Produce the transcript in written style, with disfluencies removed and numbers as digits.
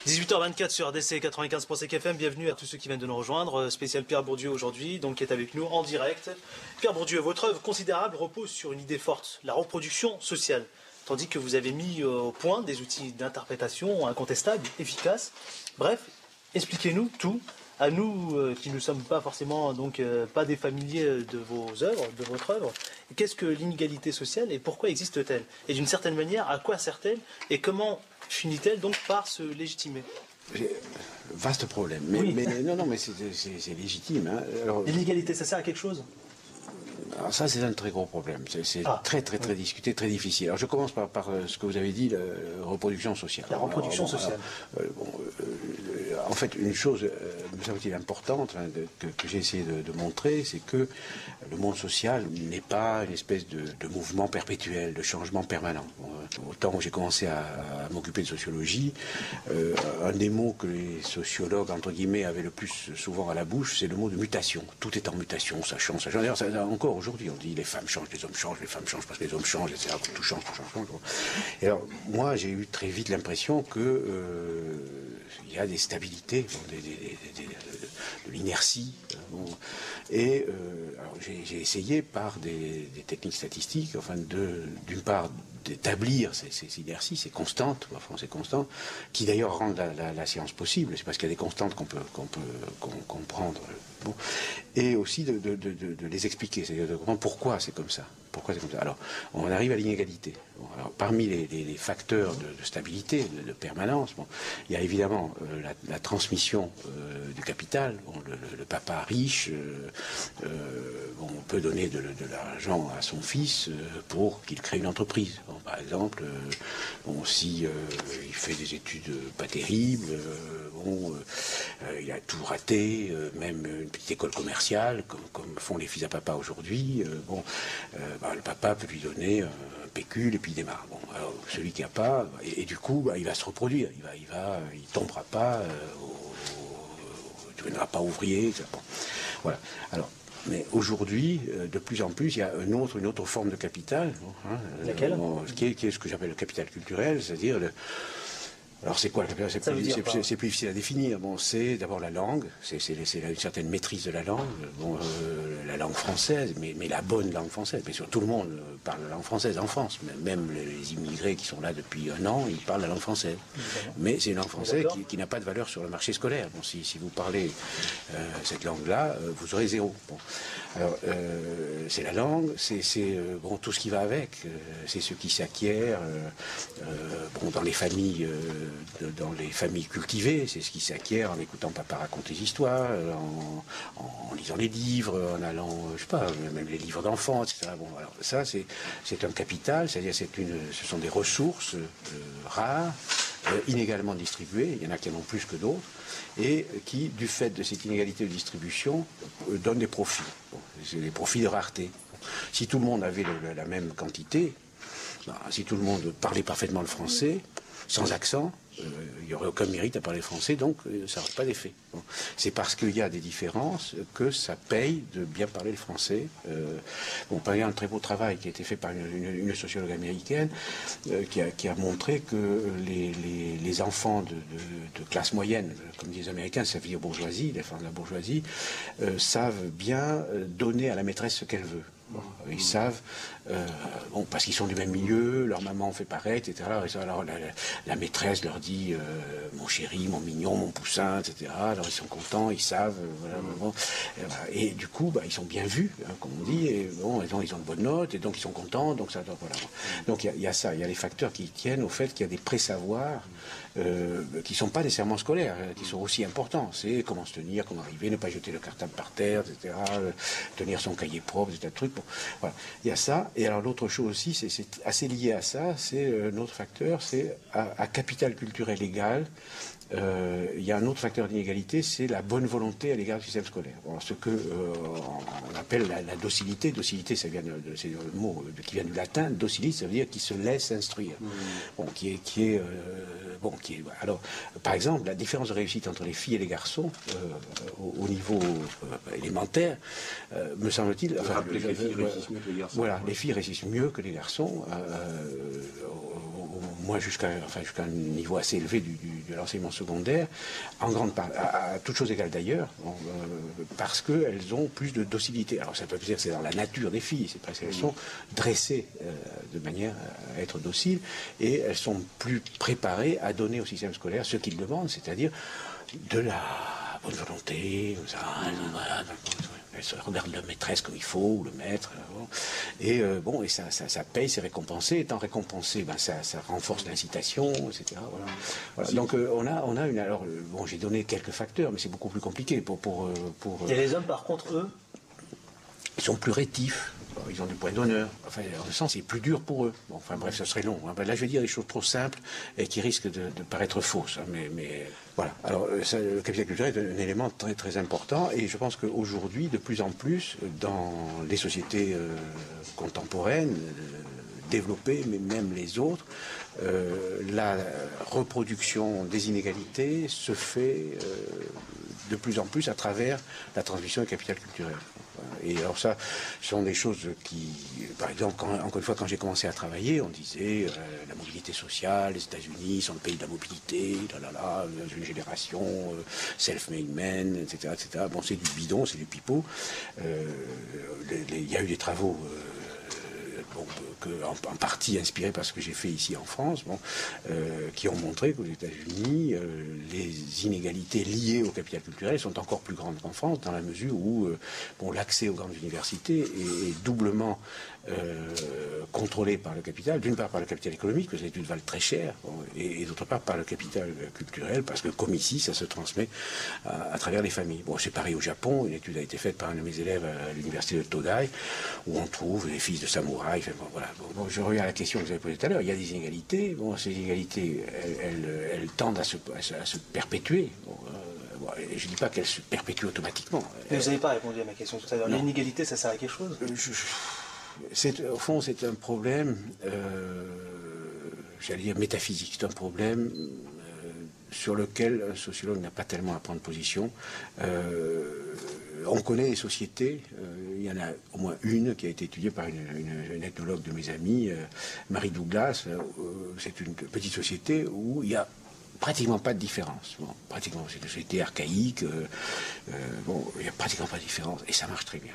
18h24 sur RDC 95.5 FM, bienvenue à tous ceux qui viennent de nous rejoindre. Spécial Pierre Bourdieu aujourd'hui, donc qui est avec nous en direct. Pierre Bourdieu, votre œuvre considérable repose sur une idée forte, la reproduction sociale. Tandis que vous avez mis au point des outils d'interprétation incontestables, efficaces. Bref, expliquez-nous tout, à nous qui ne sommes pas forcément pas des familiers de vos œuvres, de votre œuvre. Qu'est-ce que l'inégalité sociale et pourquoi existe-t-elle? Et d'une certaine manière, à quoi sert-elle et comment finit-elle donc par se légitimer? Vaste problème. Oui. Mais c'est légitime. Hein. L'inégalité, ça sert à quelque chose? Alors ça, c'est un très gros problème. C'est très discuté, très difficile. Alors je commence par ce que vous avez dit, la reproduction sociale. La reproduction sociale. En fait, une chose, me semble-t-il, importante que j'ai essayé de montrer, c'est que le monde social n'est pas une espèce de mouvement perpétuel, de changement permanent. Au temps où j'ai commencé à m'occuper de sociologie, un des mots que les sociologues, entre guillemets, avaient le plus souvent à la bouche, c'est le mot de mutation. Tout est en mutation, ça change, ça change. D'ailleurs, ça, encore aujourd'hui, on dit les femmes changent, les hommes changent, les femmes changent parce que les hommes changent, etc. Tout change, tout change, tout change. Et alors, moi, j'ai eu très vite l'impression que il y a des stabilités, de l'inertie. Alors j'ai essayé par des techniques statistiques, enfin d'une part d'établir ces inerties, ces constantes, qui d'ailleurs rendent la science possible. C'est parce qu'il y a des constantes qu'on peut comprendre. Bon. Et aussi de les expliquer, c'est-à-dire de comprendre pourquoi c'est comme ça. Alors, on arrive à l'inégalité. Bon, alors, parmi les facteurs de stabilité, de permanence, il y a évidemment la transmission du capital. Bon, le papa riche, on peut donner de l'argent à son fils pour qu'il crée une entreprise. Bon, par exemple, si il fait des études pas terribles, il a tout raté, même une petite école commerciale, comme font les fils à papa aujourd'hui. Le papa peut lui donner un pécule et puis il démarre. Bon, alors, celui qui n'a pas, et du coup, il va se reproduire. Il tombera pas, il ne deviendra pas ouvrier. Etc. Bon, voilà. Alors, mais aujourd'hui, de plus en plus, il y a une autre forme de capital. Laquelle qui est ce que j'appelle le capital culturel, c'est-à-dire alors c'est quoi le capital? C'est plus difficile à définir. Bon, c'est d'abord la langue, c'est une certaine maîtrise de la langue, la langue française, mais la bonne langue française. Bien sûr, tout le monde parle la langue française en France, même les immigrés qui sont là depuis un an, ils parlent la langue française. Mais c'est une langue française qui n'a pas de valeur sur le marché scolaire. Bon, si vous parlez cette langue-là, vous aurez 0. Bon. Alors, c'est la langue, c'est tout ce qui va avec, c'est ce qui s'acquiert dans les familles cultivées, c'est ce qui s'acquiert en écoutant papa raconter des histoires, en lisant les livres, en allant, je sais pas, même les livres d'enfants, etc. Bon, alors ça, c'est un capital, c'est-à-dire ce sont des ressources rares, inégalement distribuées, il y en a qui en ont plus que d'autres, et qui, du fait de cette inégalité de distribution, donnent des profits. Bon, c'est des profits de rareté. Si tout le monde avait la même quantité, si tout le monde parlait parfaitement le français, sans accent, il n'y aurait aucun mérite à parler français, donc ça n'aurait pas d'effet. Bon. C'est parce qu'il y a des différences que ça paye de bien parler le français. Par exemple, un très beau travail qui a été fait par une sociologue américaine qui a montré que les enfants de classe moyenne, comme disent les Américains, ça veut dire bourgeoisie, les enfants de la bourgeoisie, savent bien donner à la maîtresse ce qu'elle veut. Bon, ils savent, parce qu'ils sont du même milieu, leur maman fait pareil, etc. Alors la maîtresse leur dit mon chéri, mon mignon, mon poussin, etc. Alors ils sont contents, ils savent, et du coup, ils sont bien vus, comme on dit, et ils ont de bonnes notes, et donc ils sont contents, donc ça, voilà. Donc il y a ça, il y a les facteurs qui tiennent au fait qu'il y a des pré-savoirs qui sont pas nécessairement scolaires, qui sont aussi importants. C'est comment se tenir, comment arriver, ne pas jeter le cartable par terre, etc. Tenir son cahier propre, etc. Truc. Bon, voilà. Il y a ça. Et alors l'autre chose aussi, c'est assez lié à ça, c'est notre facteur, c'est à capital culturel égal. Il y a un autre facteur d'inégalité, c'est la bonne volonté à l'égard du système scolaire. Bon, ce que on appelle la docilité. Docilité, c'est le mot qui vient du latin. Docilis, ça veut dire qui se laisse instruire. Bon, alors, par exemple, la différence de réussite entre les filles et les garçons au niveau élémentaire, me semble-t-il. Enfin, les filles réussissent mieux que les garçons. Voilà, les filles réussissent mieux que les garçons au moi jusqu'à un niveau assez élevé de l'enseignement secondaire, en grande part, à toutes choses égales d'ailleurs, parce qu'elles ont plus de docilité. Alors ça peut dire que c'est dans la nature des filles, c'est parce qu'elles sont dressées de manière à être dociles, et elles sont plus préparées à donner au système scolaire ce qu'il demande, c'est-à-dire de la bonne volonté, elle se regarde la maîtresse comme il faut, ou le maître, et ça paye, c'est récompensé. Étant récompensé, ça renforce l'incitation, etc. Voilà. Donc on a une. Alors j'ai donné quelques facteurs, mais c'est beaucoup plus compliqué pour. Et les hommes, par contre, eux, ils sont plus rétifs. Ils ont du point d'honneur. Enfin, en ce sens, c'est plus dur pour eux. Bon, enfin bref, ça serait long. Là, je vais dire des choses trop simples et qui risquent de paraître fausses. Mais voilà. Alors, le capital culturel est un élément très très important. Et je pense qu'aujourd'hui, de plus en plus, dans les sociétés contemporaines, développées, mais même les autres, la reproduction des inégalités se fait de plus en plus à travers la transmission du capital culturel. Et alors ça, ce sont des choses qui, par exemple, encore une fois, quand j'ai commencé à travailler, on disait la mobilité sociale, les États-Unis sont le pays de la mobilité, une génération, self-made men, etc., etc. Bon, c'est du bidon, c'est du pipeau. Il y a eu des travaux en partie inspirés par ce que j'ai fait ici en France, qui ont montré qu'aux États-Unis, les inégalités liées au capital culturel sont encore plus grandes qu'en France, dans la mesure où l'accès aux grandes universités est doublement contrôlé par le capital, d'une part par le capital économique, parce que les études valent très cher, et d'autre part par le capital culturel, parce que comme ici, ça se transmet à travers les familles. Bon, c'est pareil au Japon, une étude a été faite par un de mes élèves à l'université de Todai, où on trouve les fils de samouraïs. Voilà. Je reviens à la question que vous avez posée tout à l'heure. Il y a des inégalités. Ces inégalités, elles tendent à se perpétuer. Je ne dis pas qu'elles se perpétuent automatiquement. Mais vous n'avez pas répondu à ma question tout à l'heure. L'inégalité, ça sert à quelque chose? Au fond, c'est un problème, j'allais dire métaphysique. C'est un problème sur lequel un sociologue n'a pas tellement à prendre position. On connaît les sociétés, il y en a au moins une qui a été étudiée par une ethnologue de mes amis, Marie Douglas. C'est une petite société où il n'y a pratiquement pas de différence. Pratiquement, c'est une société archaïque, il n'y a pratiquement pas de différence, et ça marche très bien.